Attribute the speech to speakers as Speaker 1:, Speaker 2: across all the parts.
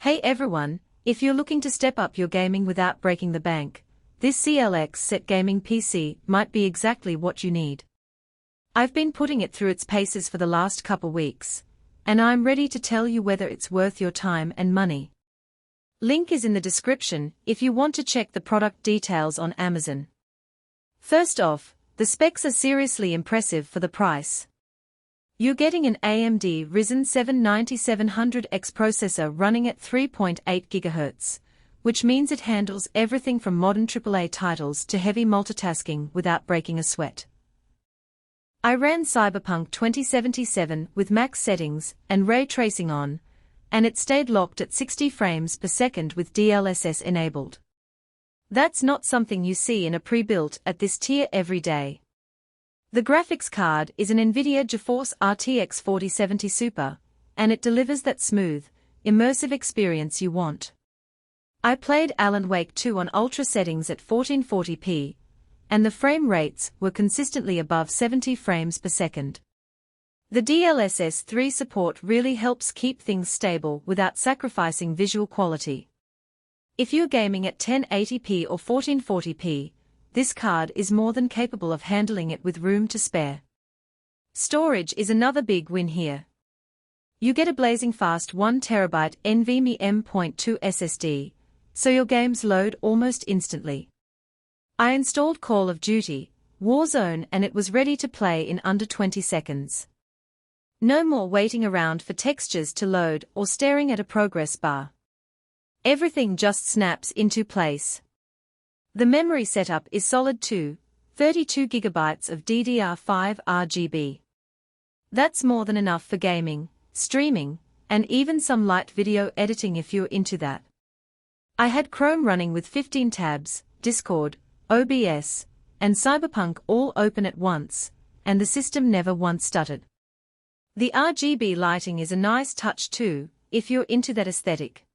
Speaker 1: Hey everyone, if you're looking to step up your gaming without breaking the bank, this CLX Set Gaming PC might be exactly what you need. I've been putting it through its paces for the last couple weeks, and I'm ready to tell you whether it's worth your time and money. Link is in the description if you want to check the product details on Amazon. First off, the specs are seriously impressive for the price. You're getting an AMD Ryzen 7 9700X processor running at 3.8 GHz, which means it handles everything from modern AAA titles to heavy multitasking without breaking a sweat. I ran Cyberpunk 2077 with max settings and ray tracing on, and it stayed locked at 60 frames per second with DLSS enabled. That's not something you see in a pre-built at this tier every day. The graphics card is an NVIDIA GeForce RTX 4070 Super, and it delivers that smooth, immersive experience you want. I played Alan Wake 2 on ultra settings at 1440p, and the frame rates were consistently above 70 frames per second. The DLSS 3 support really helps keep things stable without sacrificing visual quality. If you're gaming at 1080p or 1440p, this card is more than capable of handling it with room to spare. Storage is another big win here. You get a blazing fast 1TB NVMe M.2 SSD, so your games load almost instantly. I installed Call of Duty, Warzone, and it was ready to play in under 20 seconds. No more waiting around for textures to load or staring at a progress bar. Everything just snaps into place. The memory setup is solid too, 32 GB of DDR5 RGB. That's more than enough for gaming, streaming, and even some light video editing if you're into that. I had Chrome running with 15 tabs, Discord, OBS, and Cyberpunk all open at once, and the system never once stuttered. The RGB lighting is a nice touch too, if you're into that aesthetic.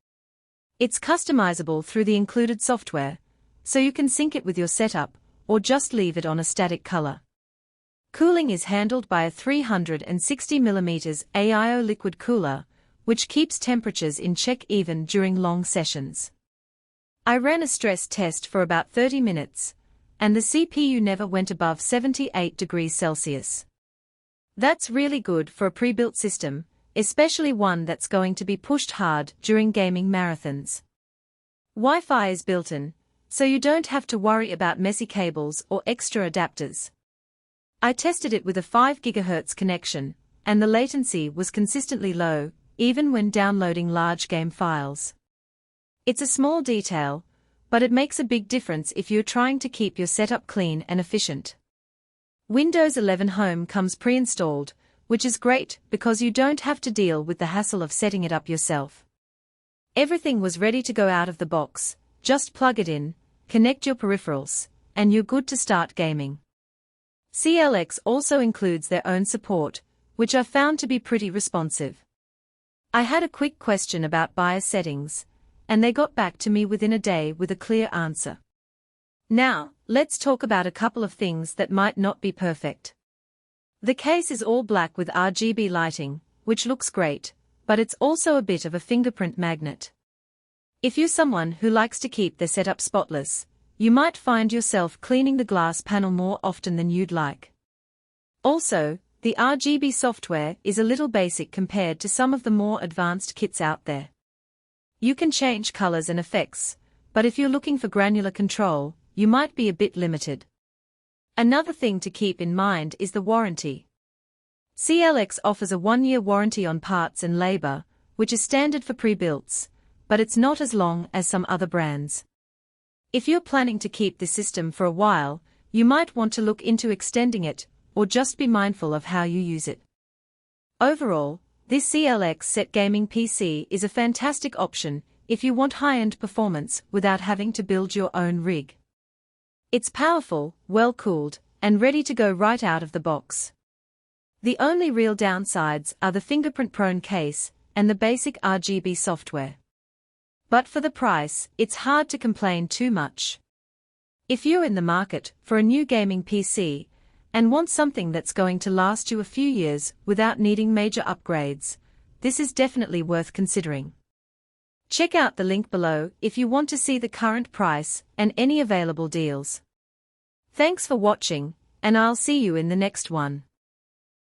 Speaker 1: It's customizable through the included software, so you can sync it with your setup, or just leave it on a static color. Cooling is handled by a 360mm AIO liquid cooler, which keeps temperatures in check even during long sessions. I ran a stress test for about 30 minutes, and the CPU never went above 78 degrees Celsius. That's really good for a pre-built system, especially one that's going to be pushed hard during gaming marathons. Wi-Fi is built in, so you don't have to worry about messy cables or extra adapters. I tested it with a 5 GHz connection, and the latency was consistently low, even when downloading large game files. It's a small detail, but it makes a big difference if you're trying to keep your setup clean and efficient. Windows 11 Home comes pre-installed, which is great because you don't have to deal with the hassle of setting it up yourself. Everything was ready to go out of the box, just plug it in, connect your peripherals, and you're good to start gaming. CLX also includes their own support, which I found to be pretty responsive. I had a quick question about BIOS settings, and they got back to me within a day with a clear answer. Now, let's talk about a couple of things that might not be perfect. The case is all black with RGB lighting, which looks great, but it's also a bit of a fingerprint magnet. If you're someone who likes to keep their setup spotless, you might find yourself cleaning the glass panel more often than you'd like. Also, the RGB software is a little basic compared to some of the more advanced kits out there. You can change colors and effects, but if you're looking for granular control, you might be a bit limited. Another thing to keep in mind is the warranty. CLX offers a 1-year warranty on parts and labor, which is standard for pre-builts, but it's not as long as some other brands. If you're planning to keep the system for a while, you might want to look into extending it, or just be mindful of how you use it. Overall, this CLX Set Gaming PC is a fantastic option if you want high-end performance without having to build your own rig. It's powerful, well-cooled, and ready to go right out of the box. The only real downsides are the fingerprint-prone case and the basic RGB software. But for the price, it's hard to complain too much. If you're in the market for a new gaming PC and want something that's going to last you a few years without needing major upgrades, this is definitely worth considering. Check out the link below if you want to see the current price and any available deals. Thanks for watching, and I'll see you in the next one.